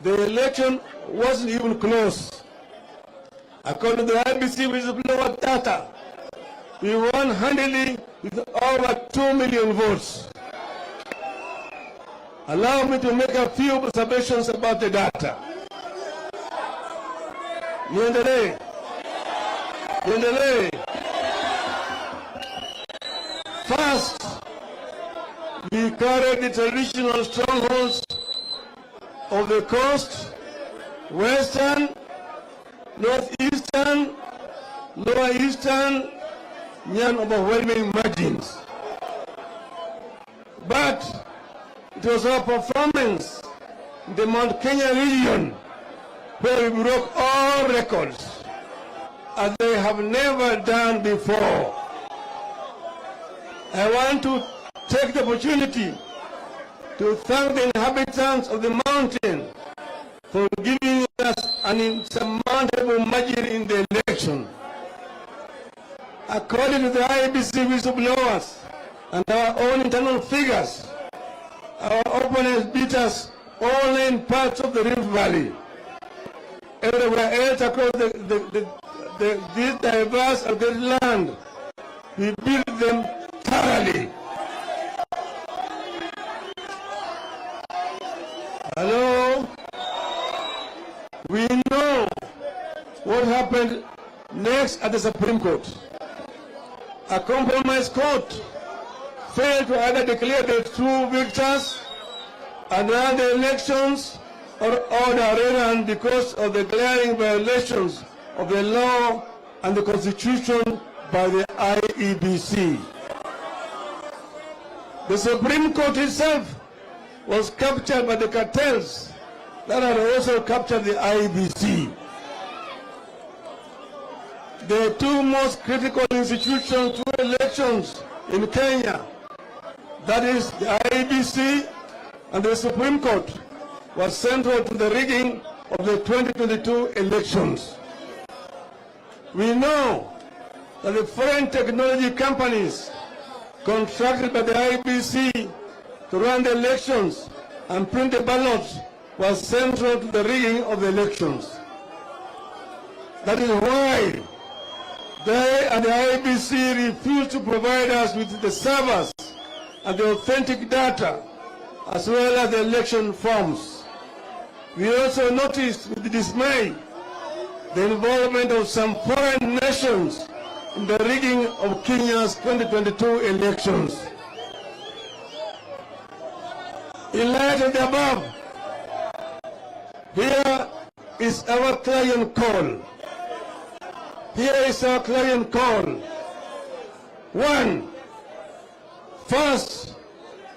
the election wasn't even close. According to the IBC whistleblower data, we won handily with over 2 million votes. Allow me to make a few observations about the data. Niendelee. First, we carried the traditional strongholds of the coast, western, northeastern, lower eastern, near overwhelming margins. But it was our performance in the Mount Kenya region where we broke all records, as they have never done before. I want to take the opportunity to thank the inhabitants of the mountain for giving us an insurmountable margin in the election. According to the IBC whistleblowers and our own internal figures, our opponents beat us all in parts of the Rift Valley. Everywhere else across this diverse and great land, we beat them thoroughly. Hello? We know what happened next at the Supreme Court. A compromise court failed to either declare the true victors and run the elections or order rerun because of the glaring violations of the law and the Constitution by the IEBC. The Supreme Court itself was captured by the cartels that had also captured the IEBC. The two most critical institutions to elections in Kenya, that is the IEBC and the Supreme Court, was central to the rigging of the 2022 elections. We know that the foreign technology companies contracted by the IEBC to run the elections and print the ballots was central to the rigging of the elections. That is why they and the IEBC refused to provide us with the servers and the authentic data, as well as the election forms. We also noticed with dismay the involvement of some foreign nations in the rigging of Kenya's 2022 elections. In light of the above, here is our clarion call. Here is our clarion call. One, first,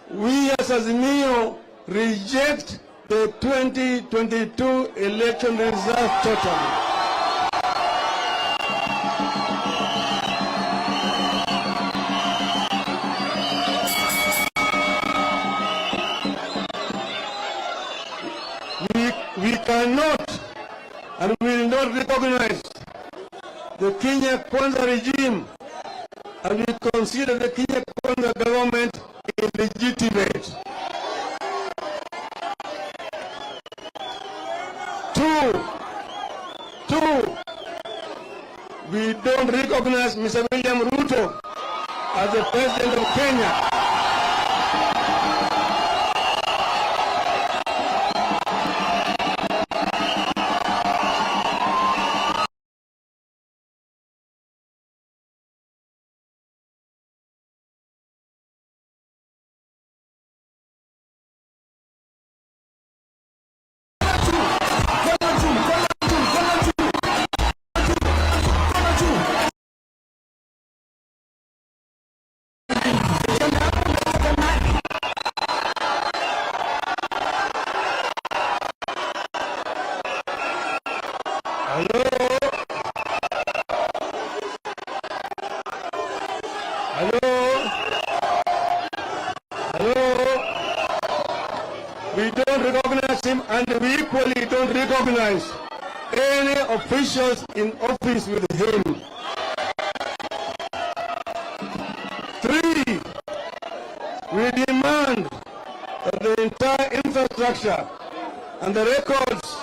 we as Azimio reject the 2022 election results totally. We cannot and will not recognize the Kenya Kwanza regime, and we consider the Kenya Kwanza government illegitimate. Two, we don't recognize Mr. William RUTO as the president of Kenya. We don't recognize him, and we equally don't recognize any officials in office with him. 3, we demand that the entire infrastructure and the records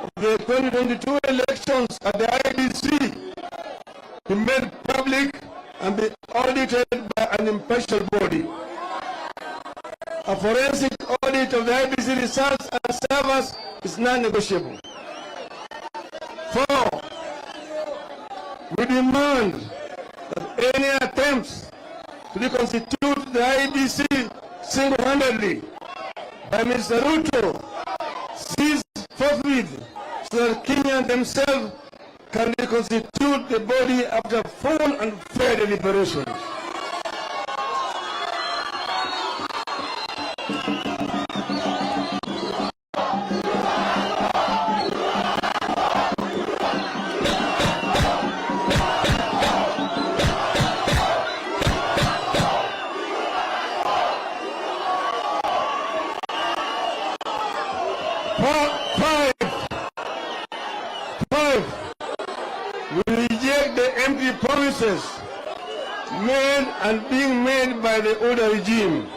of the 2022 elections at the IBC be made public and be audited by an impartial body. A forensic audit of the IBC results and servers is non-negotiable. 4. We demand that any attempts to reconstitute the IBC single-handedly by Mr. RUTO cease forthwith so that Kenyans themselves can reconstitute the body after full and fair deliberations. Five, we reject the empty promises made and being made by the older regime.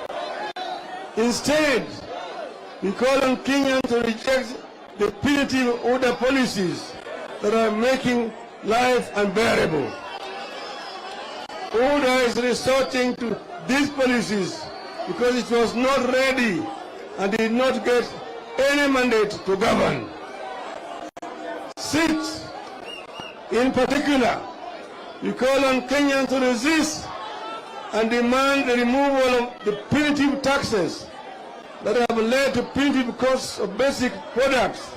Instead, we call on Kenyans to reject the punitive order policies that are making life unbearable. Order is resorting to these policies because it was not ready and did not get any mandate to govern. 6. In particular, we call on Kenyans to resist and demand the removal of the punitive taxes that have led to punitive costs of basic products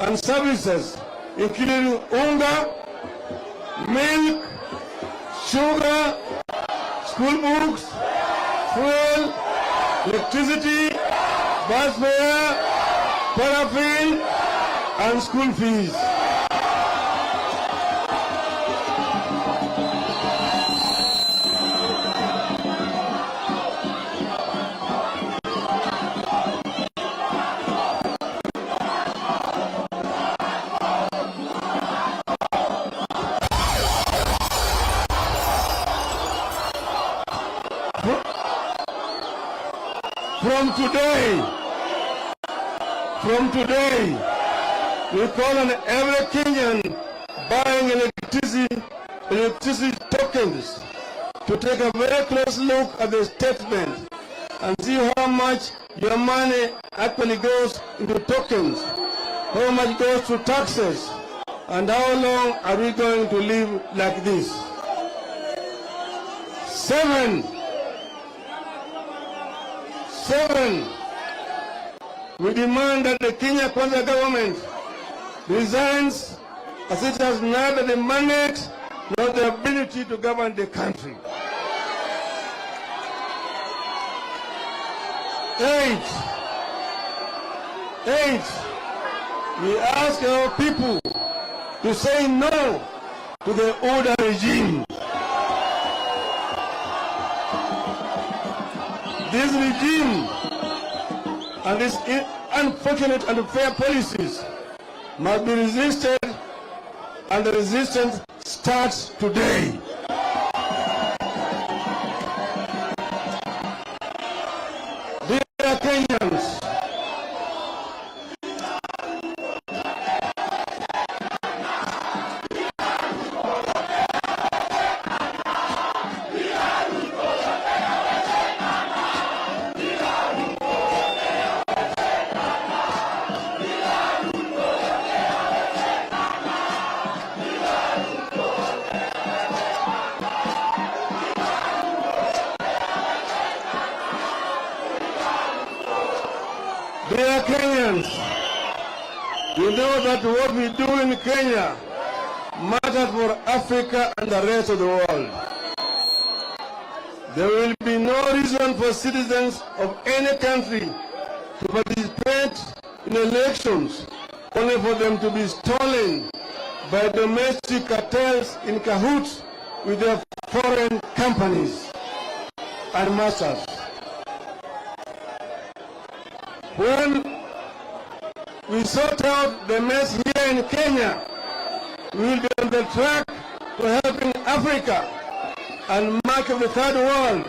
and services, including unga, milk, sugar, school books, fuel, electricity, bus fare, paraffin, and school fees. From today, we call on every Kenyan buying electricity tokens to take a very close look at the statement and see how much your money actually goes into tokens, how much goes to taxes, and how long are we going to live like this. 7. We demand that the Kenya Kwanza government resigns as it has neither the mandate nor the ability to govern the country. 8. We ask our people to say no to the older regime. This regime and its unfortunate and unfair policies must be resisted, and the resistance starts today. Dear Kenyans, you know that what we do in Kenya matters for Africa and the rest of the world. There will be no reason for citizens of any country to participate in elections only for them to be stolen by domestic cartels in cahoots with their foreign companies and masters. When we sort out the mess here in Kenya, we will be on the track to helping Africa and much of the third world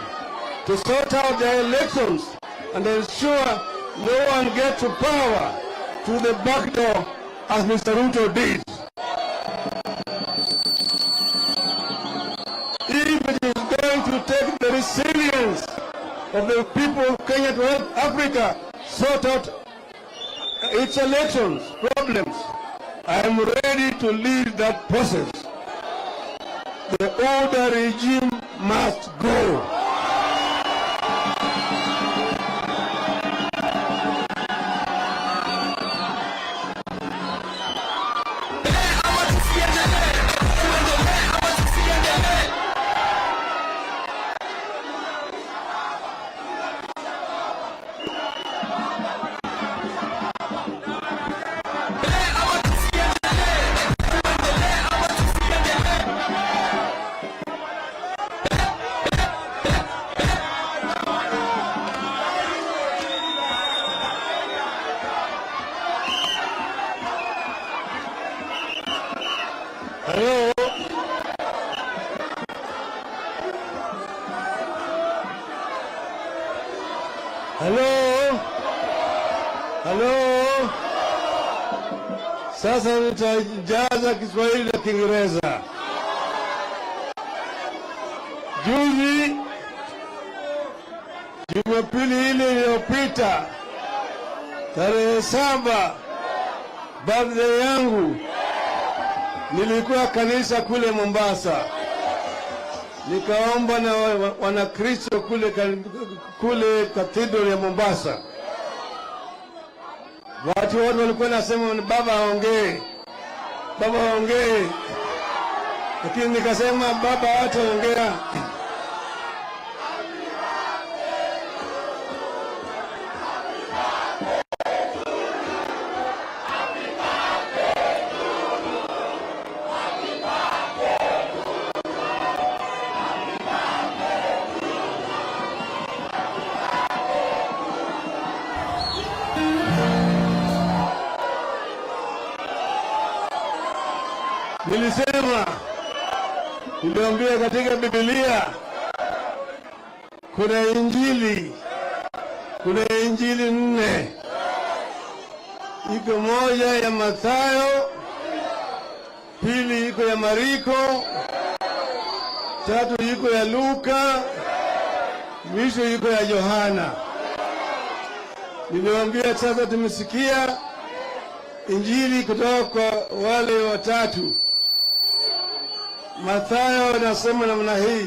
to sort out their elections and ensure no one gets to power to the back door as Mr. RUTO did. If it is going to take the resilience of the people of Kenya to help Africa sort out its elections problems, I am ready to lead that process. The older regime must go. Hello? Hello? Hello? Sasa nitajaza Kiswahili na Kiingereza. Juzi Jumapili ile iliyopita tarehe 7 birthday yangu, nilikuwa kanisa kule Mombasa, nikaomba na wanakristo kule cathedral ya Mombasa. Watu wote walikuwa nasema baba aongee, baba aongee, lakini nikasema baba hataongea. Nilisema, niliambia katika Biblia kuna injili 4. Iko moja ya Mathayo, 2 iko ya Mariko, 3 iko ya Luka, mwisho iko ya Yohana. Niliwaambia sasa tumesikia injili kutoka kwa wale watatu. Mathayo anasema namna hii,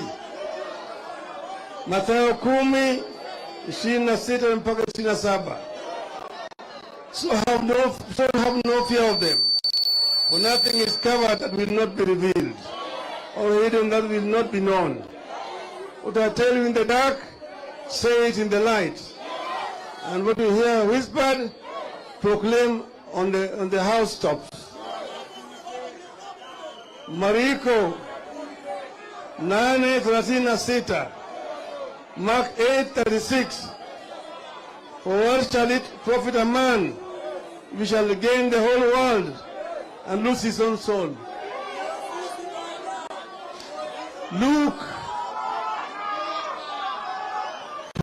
Mathayo 10:26 mpaka 27. So have no fear of them, for nothing is covered that will not be revealed, or hidden that will not be known. What I tell you in the dark, say it in the light, and what you hear whispered, proclaim on the housetops. Mariko 8:36, Mark 8:36. For what shall it profit a man if he shall gain the whole world and lose his own soul? Luke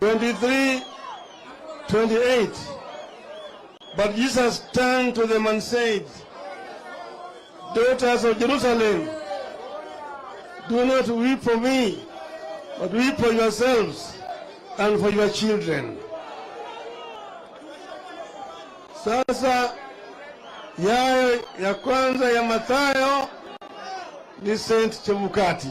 23:28. But Jesus turned to them and said, Daughters of Jerusalem, do not weep for me, but weep for yourselves and for your children. Sasa yayo ya kwanza ya Mathayo ni Saint Chebukati.